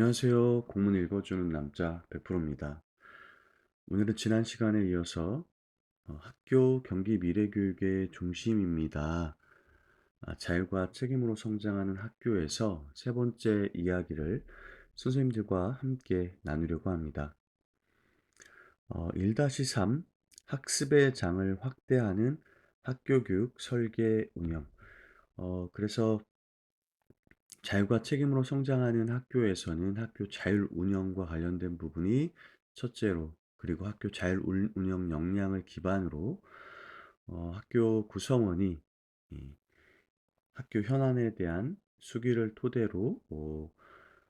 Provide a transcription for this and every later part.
안녕하세요. 공문 읽어주는 남자 100%입니다. 오늘은 지난 시간에 이어서 학교 경기 미래교육의 중심입니다. 자율과 책임으로 성장하는 학교에서 세 번째 이야기를 선생님들과 함께 나누려고 합니다. 1-3 학습의 장을 확대하는 학교 교육 설계 운영. 그래서 자율과 책임으로 성장하는 학교에서는 학교 자율 운영과 관련된 부분이 첫째로, 그리고 학교 자율 운영 역량을 기반으로 학교 구성원이 이 학교 현안에 대한 수기를 토대로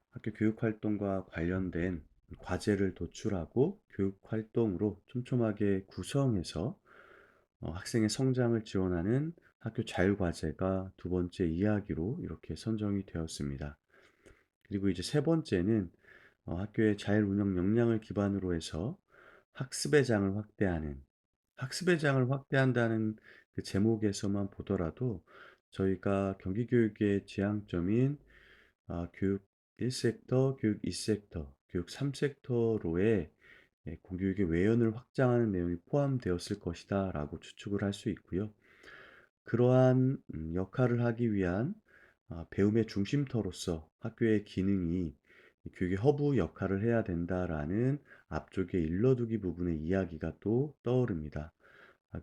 학교 교육 활동과 관련된 과제를 도출하고 교육 활동으로 촘촘하게 구성해서 학생의 성장을 지원하는 학교 자율과제가 두 번째 이야기로 이렇게 선정이 되었습니다. 그리고 이제 세 번째는 학교의 자율운영 역량을 기반으로 해서 학습의 장을 확대하는, 학습의 장을 확대한다는 그 제목에서만 보더라도 저희가 경기교육의 지향점인 교육 1섹터, 교육 2섹터, 교육 3섹터로의 공교육의 외연을 확장하는 내용이 포함되었을 것이다 라고 추측을 할 수 있고요. 그러한 역할을 하기 위한 배움의 중심터로서 학교의 기능이 교육의 허브 역할을 해야 된다라는 앞쪽에 일러두기 부분의 이야기가 또 떠오릅니다.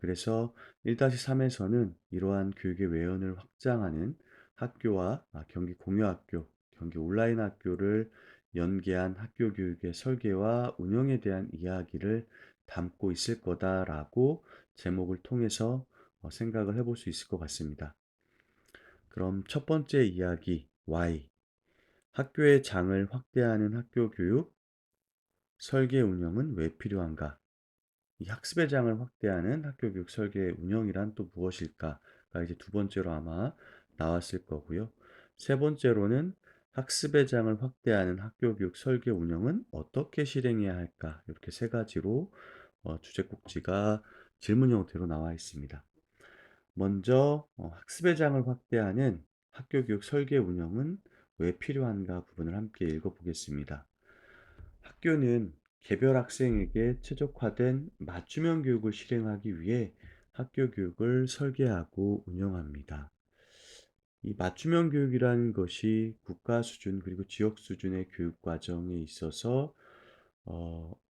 그래서 1-3에서는 이러한 교육의 외연을 확장하는 학교와 경기 공유학교, 경기 온라인 학교를 연계한 학교 교육의 설계와 운영에 대한 이야기를 담고 있을 거다라고 제목을 통해서 생각을 해볼 수 있을 것 같습니다. 그럼 첫 번째 이야기 Y. 학교의 장을 확대하는 학교 교육 설계 운영은 왜 필요한가? 이 학습의 장을 확대하는 학교 교육 설계 운영이란 또 무엇일까가 이제 두 번째로 아마 나왔을 거고요. 세 번째로는 학습의 장을 확대하는 학교 교육 설계 운영은 어떻게 실행해야 할까? 이렇게 세 가지로 주제 꼭지가 질문 형태로 나와 있습니다. 먼저 학습의 장을 확대하는 학교 교육 설계 운영은 왜 필요한가 부분을 함께 읽어보겠습니다. 학교는 개별 학생에게 최적화된 맞춤형 교육을 실행하기 위해 학교 교육을 설계하고 운영합니다. 이 맞춤형 교육이라는 것이 국가 수준 그리고 지역 수준의 교육 과정에 있어서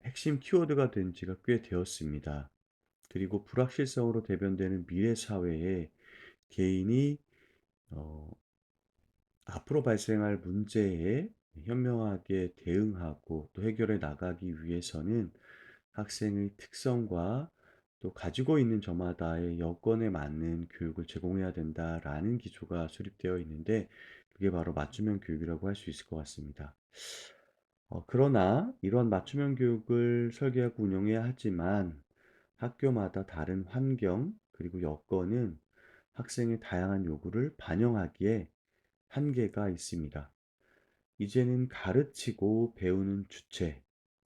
핵심 키워드가 된 지가 꽤 되었습니다. 그리고 불확실성으로 대변되는 미래 사회에 개인이 어, 앞으로 발생할 문제에 현명하게 대응하고 또 해결해 나가기 위해서는 학생의 특성과 또 가지고 있는 저마다의 여건에 맞는 교육을 제공해야 된다라는 기조가 수립되어 있는데 그게 바로 맞춤형 교육이라고 할 수 있을 것 같습니다. 그러나 이런 맞춤형 교육을 설계하고 운영해야 하지만 학교마다 다른 환경 그리고 여건은 학생의 다양한 요구를 반영하기에 한계가 있습니다. 이제는 가르치고 배우는 주체,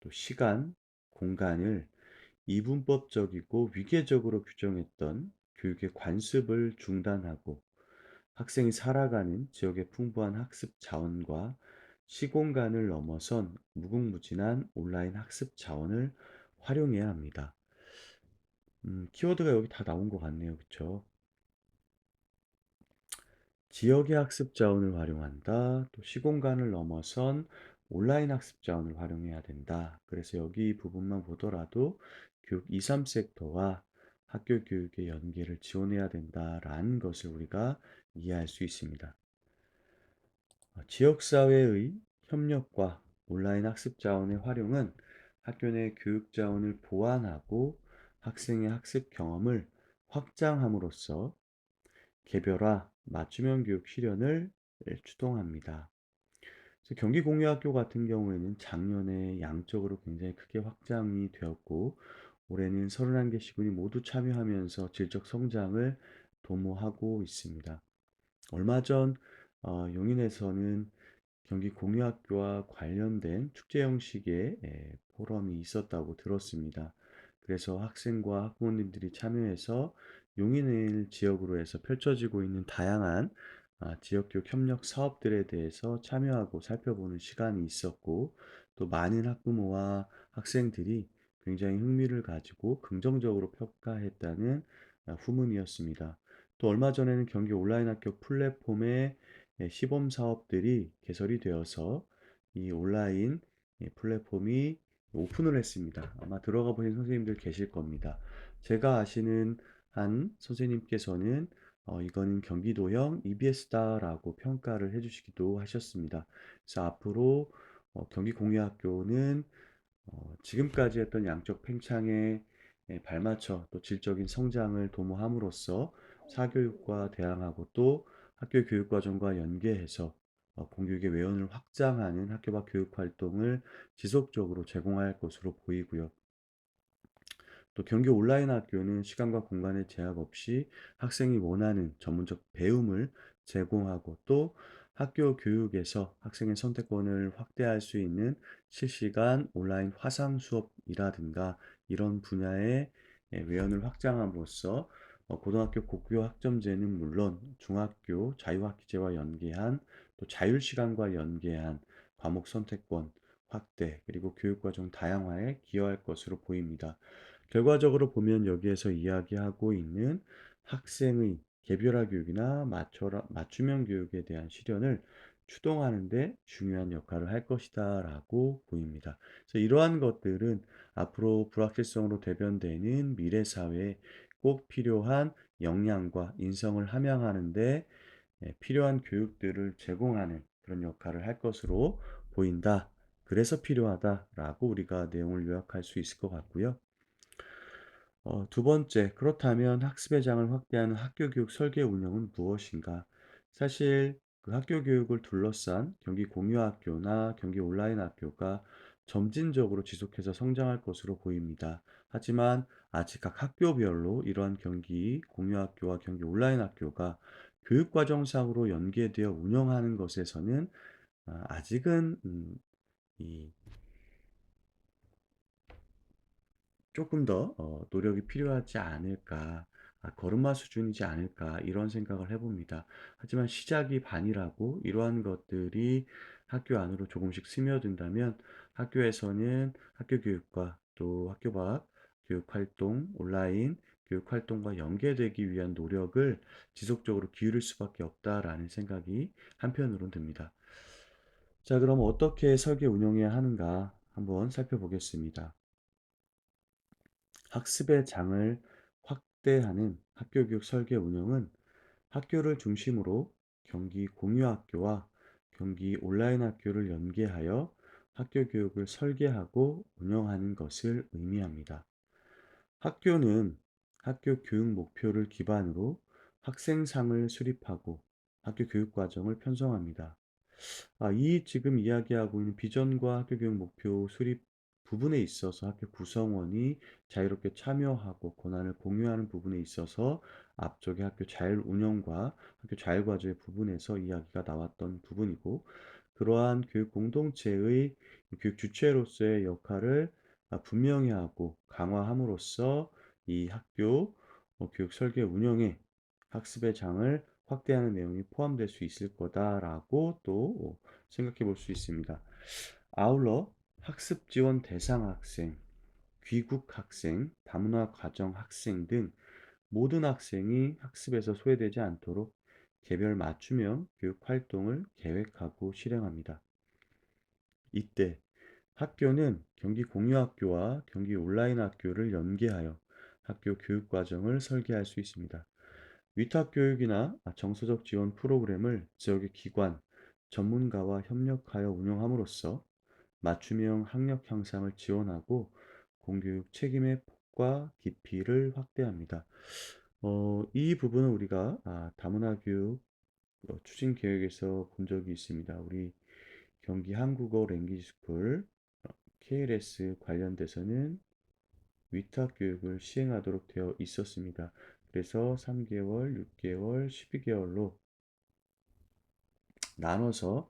또 시간, 공간을 이분법적이고 위계적으로 규정했던 교육의 관습을 중단하고 학생이 살아가는 지역의 풍부한 학습 자원과 시공간을 넘어선 무궁무진한 온라인 학습 자원을 활용해야 합니다. 키워드가 여기 다 나온 것 같네요. 그쵸? 지역의 학습 자원을 활용한다. 또 시공간을 넘어선 온라인 학습 자원을 활용해야 된다. 그래서 여기 부분만 보더라도 교육 2, 3섹터와 학교 교육의 연계를 지원해야 된다라는 것을 우리가 이해할 수 있습니다. 지역사회의 협력과 온라인 학습 자원의 활용은 학교 내 교육 자원을 보완하고 학생의 학습 경험을 확장함으로써 개별화, 맞춤형 교육 실현을 추동합니다. 그래서 경기공유학교 같은 경우에는 작년에 양적으로 굉장히 크게 확장이 되었고 올해는 31개 시군이 모두 참여하면서 질적 성장을 도모하고 있습니다. 얼마 전 용인에서는 경기공유학교와 관련된 축제 형식의 포럼이 있었다고 들었습니다. 그래서 학생과 학부모님들이 참여해서 용인을 지역으로 해서 펼쳐지고 있는 다양한 지역교육 협력 사업들에 대해서 참여하고 살펴보는 시간이 있었고, 또 많은 학부모와 학생들이 굉장히 흥미를 가지고 긍정적으로 평가했다는 후문이었습니다. 또 얼마 전에는 경기 온라인 학교 플랫폼의 시범 사업들이 개설이 되어서 이 온라인 플랫폼이 오픈을 했습니다. 아마 들어가 보신 선생님들 계실 겁니다. 제가 아시는 한 선생님께서는 이거는 경기도형 EBS다라고 평가를 해주시기도 하셨습니다. 그래서 앞으로 경기공유학교는 지금까지 했던 양적 팽창에 발맞춰 또 질적인 성장을 도모함으로써 사교육과 대항하고 또 학교 교육과정과 연계해서 공교육의 외연을 확장하는 학교 밖 교육 활동을 지속적으로 제공할 것으로 보이고요. 또 경기 온라인 학교는 시간과 공간의 제약 없이 학생이 원하는 전문적 배움을 제공하고 또 학교 교육에서 학생의 선택권을 확대할 수 있는 실시간 온라인 화상 수업이라든가 이런 분야의 외연을 확장함으로써 고등학교 고교 학점제는 물론 중학교 자유학기제와 연계한 또 자율시간과 연계한 과목 선택권 확대 그리고 교육과정 다양화에 기여할 것으로 보입니다. 결과적으로 보면 여기에서 이야기하고 있는 학생의 개별화 교육이나 맞춤형 교육에 대한 실현을 추동하는 데 중요한 역할을 할 것이다라고 보입니다. 그래서 이러한 것들은 앞으로 불확실성으로 대변되는 미래 사회에 꼭 필요한 역량과 인성을 함양하는 데 필요한 교육들을 제공하는 그런 역할을 할 것으로 보인다. 그래서 필요하다라고 우리가 내용을 요약할 수 있을 것 같고요. 두 번째, 그렇다면 학습의 장을 확대하는 학교 교육 설계 운영은 무엇인가? 사실 그 학교 교육을 둘러싼 경기 공유 학교나 경기 온라인 학교가 점진적으로 지속해서 성장할 것으로 보입니다. 하지만 아직 각 학교별로 이러한 경기 공유 학교와 경기 온라인 학교가 교육과정상으로 연계되어 운영하는 것에서는 아직은 이 조금 더 노력이 필요하지 않을까. 걸음마 수준이지 않을까 이런 생각을 해 봅니다. 하지만 시작이 반이라고 이러한 것들이 학교 안으로 조금씩 스며든다면 학교에서는 학교 교육과 또 학교 밖 교육 활동, 온라인 교육 활동과 연계되기 위한 노력을 지속적으로 기울일 수밖에 없다라는 생각이 한편으론 듭니다. 자, 그럼 어떻게 설계 운영해야 하는가 한번 살펴보겠습니다. 학습의 장을 확대하는 학교 교육 설계 운영은 학교를 중심으로 경기 공유 학교와 경기 온라인 학교를 연계하여 학교 교육을 설계하고 운영하는 것을 의미합니다. 학교는 학교 교육 목표를 기반으로 학생상을 수립하고 학교 교육 과정을 편성합니다. 이 지금 이야기하고 있는 비전과 학교 교육 목표 수립 부분에 있어서 학교 구성원이 자유롭게 참여하고 권한을 공유하는 부분에 있어서 앞쪽에 학교 자율 운영과 학교 자율 과제의 부분에서 이야기가 나왔던 부분이고 그러한 교육 공동체의 교육 주체로서의 역할을 분명히 하고 강화함으로써 이 학교 교육 설계 운영에 학습의 장을 확대하는 내용이 포함될 수 있을 거다라고 또 생각해 볼 수 있습니다. 아울러 학습 지원 대상 학생, 귀국 학생, 다문화 가정 학생 등 모든 학생이 학습에서 소외되지 않도록 개별 맞춤형 교육 활동을 계획하고 실행합니다. 이때 학교는 경기 공유학교와 경기 온라인 학교를 연계하여 학교 교육 과정을 설계할 수 있습니다. 위탁 교육이나 정서적 지원 프로그램을 지역의 기관, 전문가와 협력하여 운영함으로써 맞춤형 학력 향상을 지원하고 공교육 책임의 폭과 깊이를 확대합니다. 이 부분은 우리가 다문화 교육 추진 계획에서 본 적이 있습니다. 우리 경기 한국어 랭귀지 스쿨 KLS 관련돼서는 위탁 교육을 시행하도록 되어 있었습니다. 그래서 3개월, 6개월, 12개월로 나눠서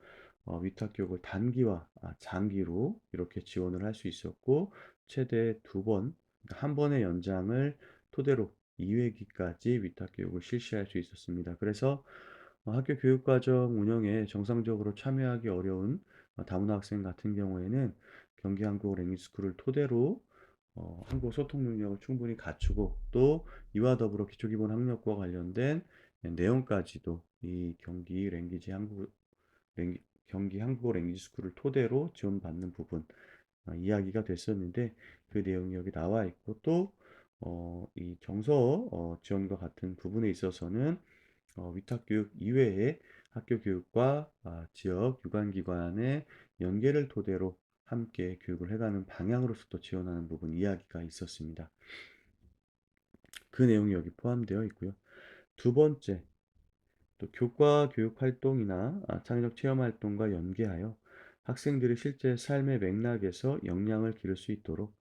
위탁 교육을 단기와 장기로 이렇게 지원을 할 수 있었고 최대 두 번, 그러니까 한 번의 연장을 토대로 2회기까지 위탁 교육을 실시할 수 있었습니다. 그래서 학교 교육과정 운영에 정상적으로 참여하기 어려운 다문화 학생 같은 경우에는 경기 한국 랭귀스쿨을 토대로 한국어 소통 능력을 충분히 갖추고 또 이와 더불어 기초기본 학력과 관련된 내용까지도 이 경기 한국어 랭귀지 스쿨을 토대로 지원받는 부분 이야기가 됐었는데 그 내용이 여기 나와 있고 또 이 정서 지원과 같은 부분에 있어서는 위탁교육 이외에 학교 교육과 지역 유관기관의 연계를 토대로 함께 교육을 해가는 방향으로서도 지원하는 부분 이야기가 있었습니다. 그 내용이 여기 포함되어 있고요. 두 번째, 또 교과 교육 활동이나 창의적 체험 활동과 연계하여 학생들이 실제 삶의 맥락에서 역량을 기를 수 있도록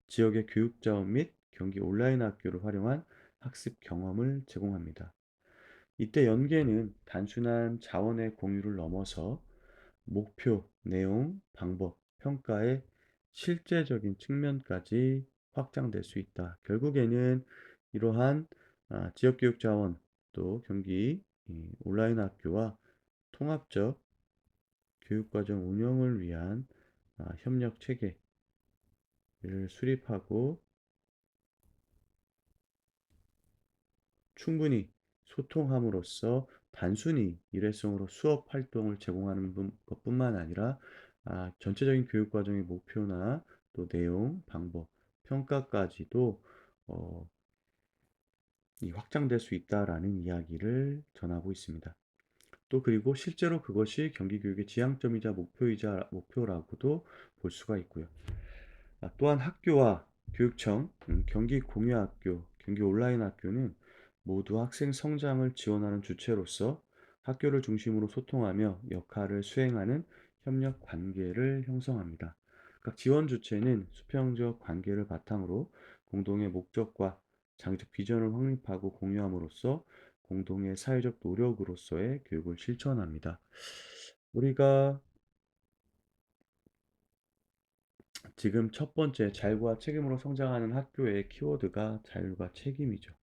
지역의 교육 자원 및 경기 온라인 학교를 활용한 학습 경험을 제공합니다. 이때 연계는 단순한 자원의 공유를 넘어서 목표, 내용, 방법, 평가의 실제적인 측면까지 확장될 수 있다. 결국에는 이러한 지역교육 자원 또 경기 온라인 학교와 통합적 교육과정 운영을 위한 협력 체계를 수립하고 충분히 소통함으로써 단순히 일회성으로 수업 활동을 제공하는 것뿐만 아니라 전체적인 교육 과정의 목표나 또 내용, 방법, 평가까지도 어, 이 확장될 수 있다라는 이야기를 전하고 있습니다. 또 그리고 실제로 그것이 경기 교육의 지향점이자 목표라고도 볼 수가 있고요. 또한 학교와 교육청, 경기 공유학교, 경기 온라인 학교는 모두 학생 성장을 지원하는 주체로서 학교를 중심으로 소통하며 역할을 수행하는 협력 관계를 형성합니다. 각 지원 주체는 수평적 관계를 바탕으로 공동의 목적과 장기적 비전을 확립하고 공유함으로써 공동의 사회적 노력으로서의 교육을 실천합니다. 우리가 지금 첫 번째 자율과 책임으로 성장하는 학교의 키워드가 자율과 책임이죠.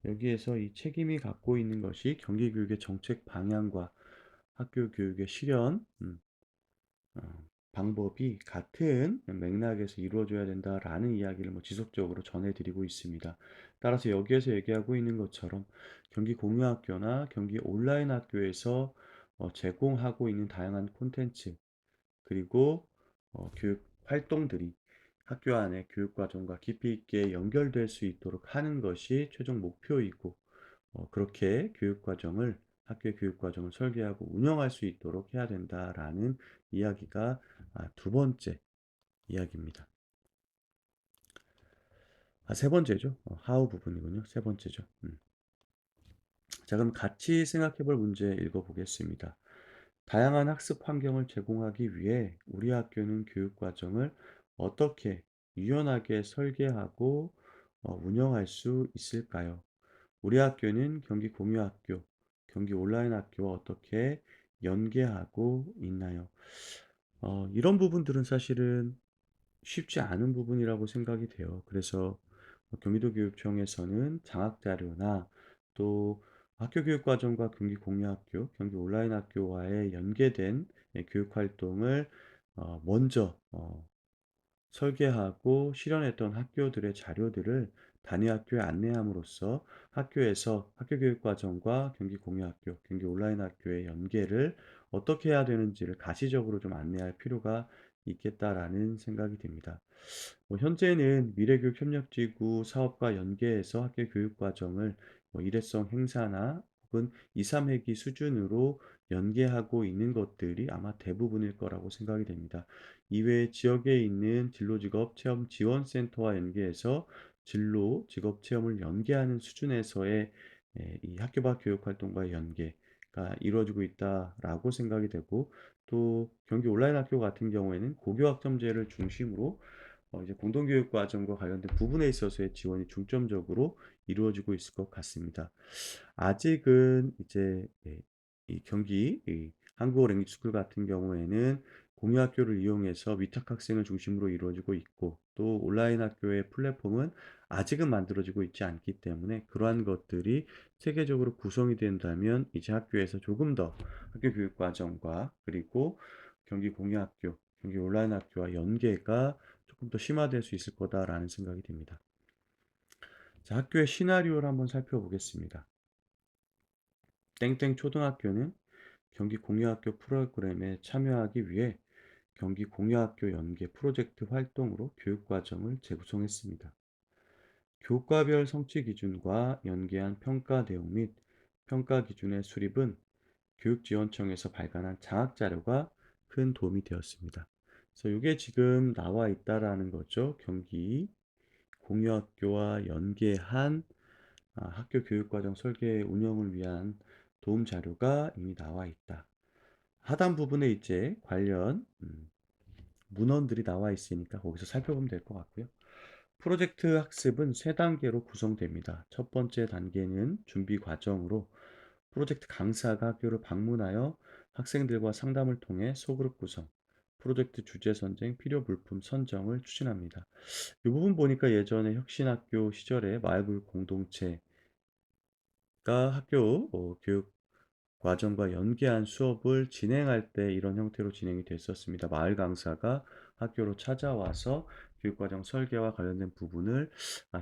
여기에서 이 책임이 갖고 있는 것이 경기교육의 정책 방향과 학교 교육의 실현 방법이 같은 맥락에서 이루어져야 된다라는 이야기를 지속적으로 전해드리고 있습니다. 따라서 여기에서 얘기하고 있는 것처럼 경기 공유학교나 경기 온라인 학교에서 제공하고 있는 다양한 콘텐츠 그리고 교육 활동들이 학교 안에 교육 과정과 깊이 있게 연결될 수 있도록 하는 것이 최종 목표이고 그렇게 학교의 교육 과정을 설계하고 운영할 수 있도록 해야 된다라는 이야기가 두 번째 이야기입니다. 세 번째죠. how 부분이군요. 세 번째죠. 자, 그럼 같이 생각해 볼 문제 읽어보겠습니다. 다양한 학습 환경을 제공하기 위해 우리 학교는 교육 과정을 어떻게 유연하게 설계하고 운영할 수 있을까요? 우리 학교는 경기 공유 학교, 경기 온라인 학교와 어떻게 연계하고 있나요? 이런 부분들은 사실은 쉽지 않은 부분이라고 생각이 돼요. 그래서 경기도 교육청에서는 장학 자료나 또 학교 교육 과정과 경기 공유 학교, 경기 온라인 학교와의 연계된 교육 활동을 먼저 설계하고 실현했던 학교들의 자료들을 단위 학교에 안내함으로써 학교에서 학교 교육 과정과 경기 공유 학교, 경기 온라인 학교의 연계를 어떻게 해야 되는지를 가시적으로 좀 안내할 필요가 있겠다라는 생각이 듭니다. 현재는 미래교육협력지구 사업과 연계해서 학교 교육 과정을 일회성 행사나 혹은 2, 3회기 수준으로 연계하고 있는 것들이 아마 대부분일 거라고 생각이 됩니다. 이외에 지역에 있는 진로직업 체험 지원센터와 연계해서 진로 직업 체험을 연계하는 수준에서의 이 학교 밖 교육 활동과의 연계가 이루어지고 있다라고 생각이 되고 또 경기 온라인 학교 같은 경우에는 고교학점제를 중심으로 이제 공동교육 과정과 관련된 부분에 있어서의 지원이 중점적으로 이루어지고 있을 것 같습니다. 아직은 이제 이 경기 한국어 랭귀지 스쿨 같은 경우에는 공유 학교를 이용해서 위탁 학생을 중심으로 이루어지고 있고 또 온라인 학교의 플랫폼은 아직은 만들어지고 있지 않기 때문에 그러한 것들이 체계적으로 구성이 된다면 이제 학교에서 조금 더 학교 교육 과정과 그리고 경기 공유학교, 경기 온라인 학교와 연계가 조금 더 심화될 수 있을 거다라는 생각이 듭니다. 자, 학교의 시나리오를 한번 살펴보겠습니다. 땡땡 초등학교는 경기 공유학교 프로그램에 참여하기 위해 경기 공유학교 연계 프로젝트 활동으로 교육과정을 재구성했습니다. 교과별 성취 기준과 연계한 평가 내용 및 평가 기준의 수립은 교육지원청에서 발간한 장학 자료가 큰 도움이 되었습니다. 그래서 이게 지금 나와 있다라는 거죠. 경기 공유학교와 연계한 학교 교육과정 설계 운영을 위한 도움 자료가 이미 나와 있다. 하단 부분에 이제 관련 문헌들이 나와 있으니까 거기서 살펴보면 될 것 같고요. 프로젝트 학습은 세 단계로 구성됩니다. 첫 번째 단계는 준비 과정으로 프로젝트 강사가 학교를 방문하여 학생들과 상담을 통해 소그룹 구성, 프로젝트 주제 선정, 필요 물품 선정을 추진합니다. 이 부분 보니까 예전에 혁신학교 시절에 마을교육 공동체가 학교 교육 과정과 연계한 수업을 진행할 때 이런 형태로 진행이 됐었습니다. 마을 강사가 학교로 찾아와서 교육과정 설계와 관련된 부분을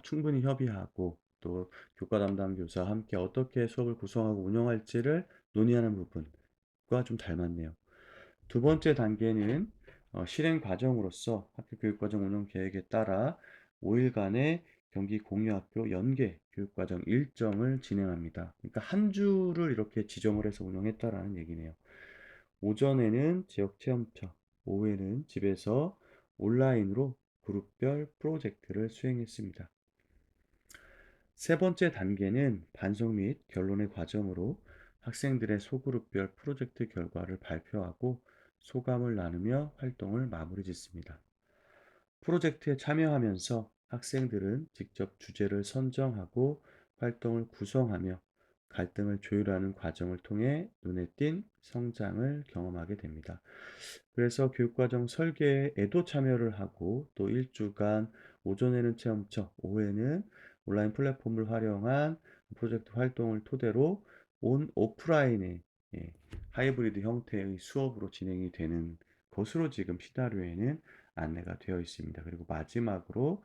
충분히 협의하고 또 교과 담당 교사와 함께 어떻게 수업을 구성하고 운영할지를 논의하는 부분과 좀 닮았네요. 두 번째 단계는 실행 과정으로서 학교 교육과정 운영 계획에 따라 5일간의 경기 공유학교 연계 교육과정 일정을 진행합니다. 그러니까 한 주를 이렇게 지정을 해서 운영했다라는 얘기네요. 오전에는 지역 체험처, 오후에는 집에서 온라인으로 그룹별 프로젝트를 수행했습니다. 세 번째 단계는 반성 및 결론의 과정으로 학생들의 소그룹별 프로젝트 결과를 발표하고 소감을 나누며 활동을 마무리 짓습니다. 프로젝트에 참여하면서 학생들은 직접 주제를 선정하고 활동을 구성하며 갈등을 조율하는 과정을 통해 눈에 띈 성장을 경험하게 됩니다. 그래서 교육과정 설계에도 참여를 하고 또 일주간 오전에는 체험처, 오후에는 온라인 플랫폼을 활용한 프로젝트 활동을 토대로 온 오프라인의 하이브리드 형태의 수업으로 진행이 되는 것으로 지금 시나리오에는 안내가 되어 있습니다. 그리고 마지막으로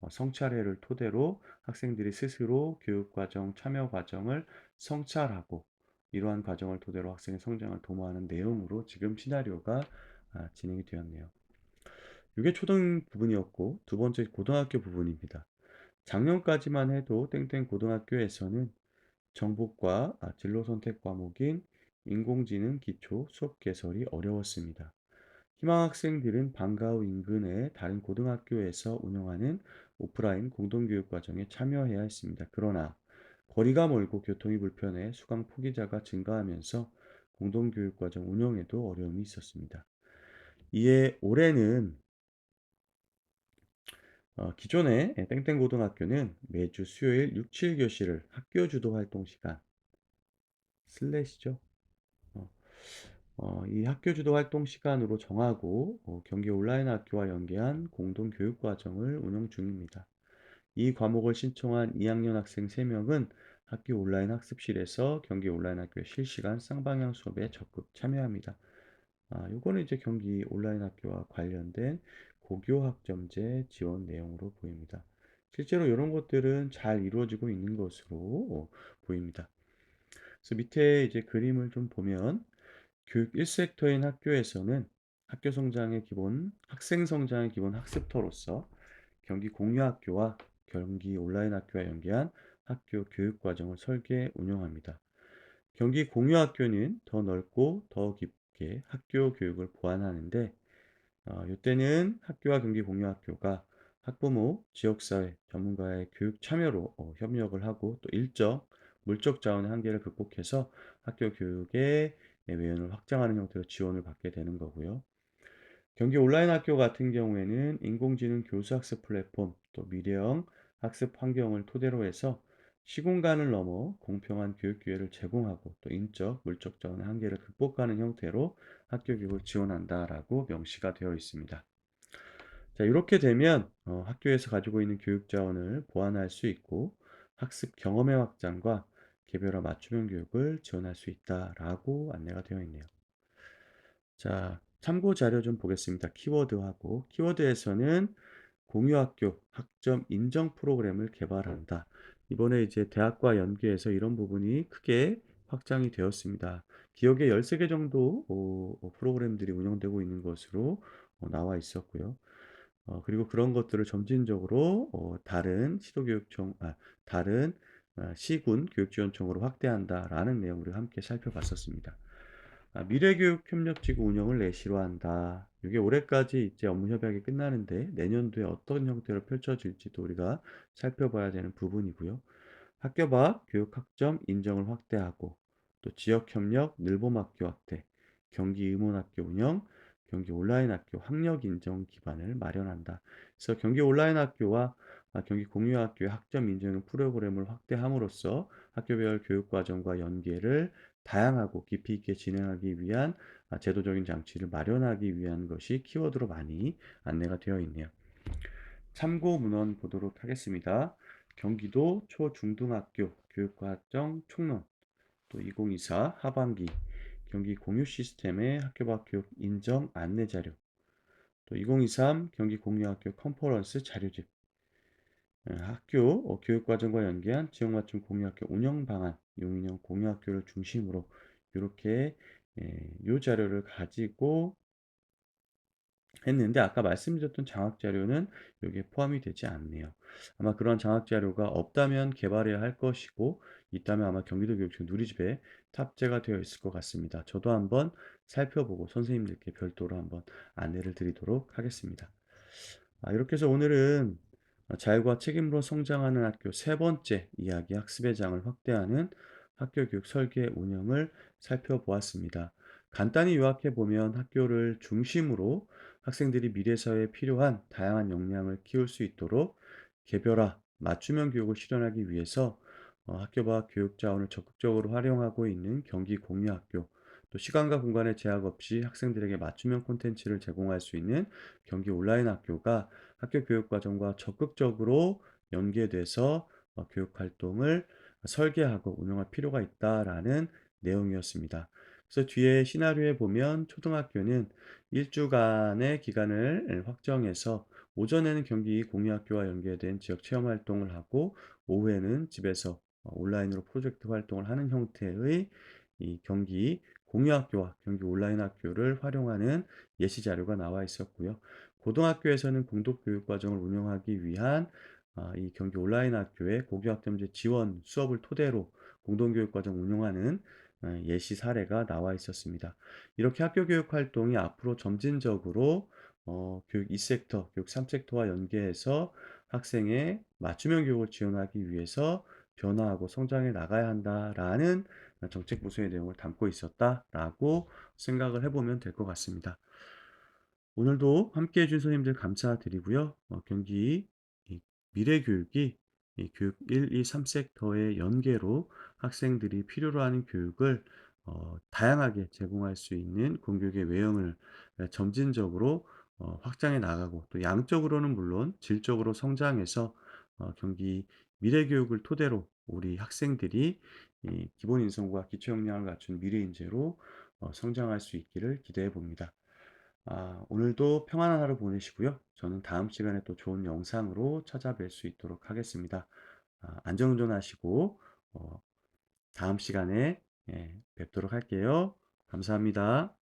성찰회를 토대로 학생들이 스스로 교육과정 참여 과정을 성찰하고 이러한 과정을 토대로 학생의 성장을 도모하는 내용으로 지금 시나리오가 진행이 되었네요. 이게 초등 부분이었고 두 번째 고등학교 부분입니다. 작년까지만 해도 땡땡 고등학교에서는 정보과 진로 선택 과목인 인공지능 기초 수업 개설이 어려웠습니다. 희망 학생들은 방과후 인근의 다른 고등학교에서 운영하는 오프라인 공동교육 과정에 참여해야 했습니다. 그러나 거리가 멀고 교통이 불편해 수강 포기자가 증가하면서 공동교육 과정 운영에도 어려움이 있었습니다. 이에 올해는 기존의 땡땡고등학교는 매주 수요일 6, 7교시를 학교 주도 활동 시간 슬래시죠. 어, 이 학교 주도 활동 시간으로 정하고 경기 온라인 학교와 연계한 공동 교육 과정을 운영 중입니다. 이 과목을 신청한 2학년 학생 3명은 학교 온라인 학습실에서 경기 온라인 학교의 실시간 쌍방향 수업에 적극 참여합니다. 요거는 이제 경기 온라인 학교와 관련된 고교학점제 지원 내용으로 보입니다. 실제로 이런 것들은 잘 이루어지고 있는 것으로 보입니다. 그래서 밑에 이제 그림을 좀 보면 교육 1섹터인 학교에서는 학교 성장의 기본, 학생 성장의 기본 학습터로서 경기 공유학교와 경기 온라인 학교와 연계한 학교 교육 과정을 설계 운영합니다. 경기 공유학교는 더 넓고 더 깊게 학교 교육을 보완하는데 이때는 학교와 경기 공유학교가 학부모, 지역사회, 전문가의 교육 참여로 협력을 하고 또 일정 물적 자원의 한계를 극복해서 학교 교육의 외연을 확장하는 형태로 지원을 받게 되는 거고요. 경기 온라인 학교 같은 경우에는 인공지능 교수학습 플랫폼, 또 미래형 학습 환경을 토대로 해서 시공간을 넘어 공평한 교육 기회를 제공하고 또 인적, 물적 자원의 한계를 극복하는 형태로 학교 교육을 지원한다라고 명시가 되어 있습니다. 자, 이렇게 되면 학교에서 가지고 있는 교육 자원을 보완할 수 있고 학습 경험의 확장과 개별화 맞춤형 교육을 지원할 수 있다라고 안내가 되어 있네요. 자, 참고 자료 좀 보겠습니다. 키워드하고 키워드에서는 공유학교 학점 인정 프로그램을 개발한다. 이번에 이제 대학과 연계해서 이런 부분이 크게 확장이 되었습니다. 기억에 13개 정도 프로그램들이 운영되고 있는 것으로 나와 있었고요. 그리고 그런 것들을 점진적으로 다른 시군 교육지원청으로 확대한다라는 내용을 함께 살펴봤었습니다. 미래교육협력지구 운영을 내시로 한다. 이게 올해까지 이제 업무 협약이 끝나는데 내년도에 어떤 형태로 펼쳐질지도 우리가 살펴봐야 되는 부분이고요. 학교 밖 교육 학점 인정을 확대하고 또 지역 협력 늘봄 학교 확대, 경기 의무 학교 운영, 경기 온라인 학교 학력 인정 기반을 마련한다. 그래서 경기 온라인 학교와 경기 공유 학교의 학점 인정 프로그램을 확대함으로써 학교별 교육 과정과 연계를 다양하고 깊이 있게 진행하기 위한 제도적인 장치를 마련하기 위한 것이 키워드로 많이 안내가 되어 있네요. 참고 문헌 보도록 하겠습니다. 경기도 초중등학교 교육과정 총론, 또 2024 하반기 경기 공유 시스템의 학교 밖 교육 인정 안내 자료, 또 2023 경기 공유학교 컨퍼런스 자료집, 학교 교육과정과 연계한 지역맞춤 공유학교 운영 방안, 용인형 공유학교를 중심으로 이렇게 이 자료를 가지고 했는데 아까 말씀드렸던 장학 자료는 여기에 포함이 되지 않네요. 아마 그런 장학 자료가 없다면 개발해야 할 것이고 있다면 아마 경기도교육청 누리집에 탑재가 되어 있을 것 같습니다. 저도 한번 살펴보고 선생님들께 별도로 한번 안내를 드리도록 하겠습니다. 이렇게 해서 오늘은 자율과 책임으로 성장하는 학교 세 번째 이야기 학습의 장을 확대하는 학교 교육 설계 운영을 살펴보았습니다. 간단히 요약해 보면 학교를 중심으로 학생들이 미래 사회에 필요한 다양한 역량을 키울 수 있도록 개별화, 맞춤형 교육을 실현하기 위해서 학교 밖 교육 자원을 적극적으로 활용하고 있는 경기 공유학교, 또 시간과 공간의 제약 없이 학생들에게 맞춤형 콘텐츠를 제공할 수 있는 경기 온라인 학교가 학교 교육 과정과 적극적으로 연계돼서 교육 활동을 설계하고 운영할 필요가 있다라는 내용이었습니다. 그래서 뒤에 시나리오에 보면 초등학교는 일주간의 기간을 확정해서 오전에는 경기 공유학교와 연계된 지역 체험 활동을 하고 오후에는 집에서 온라인으로 프로젝트 활동을 하는 형태의 이 경기 공유학교와 경기 온라인 학교를 활용하는 예시 자료가 나와 있었고요. 고등학교에서는 공동교육 과정을 운영하기 위한 이 경기 온라인 학교의 고교학점제 지원 수업을 토대로 공동교육 과정 운영하는 예시 사례가 나와 있었습니다. 이렇게 학교 교육 활동이 앞으로 점진적으로 교육 2섹터, 교육 3섹터와 연계해서 학생의 맞춤형 교육을 지원하기 위해서 변화하고 성장해 나가야 한다라는 정책 보수의 내용을 담고 있었다라고 생각을 해보면 될 것 같습니다. 오늘도 함께 해준 선생님들 감사드리고요. 경기 이 미래교육이 이 교육 1, 2, 3섹터의 연계로 학생들이 필요로 하는 교육을 다양하게 제공할 수 있는 공교육의 외형을 점진적으로 확장해 나가고 또 양적으로는 물론 질적으로 성장해서 경기 미래교육을 토대로 우리 학생들이 이 기본 인성과 기초 역량을 갖춘 미래 인재로 성장할 수 있기를 기대해 봅니다. 오늘도 평안한 하루 보내시고요. 저는 다음 시간에 또 좋은 영상으로 찾아뵐 수 있도록 하겠습니다. 안전운전 하시고, 다음 시간에 뵙도록 할게요. 감사합니다.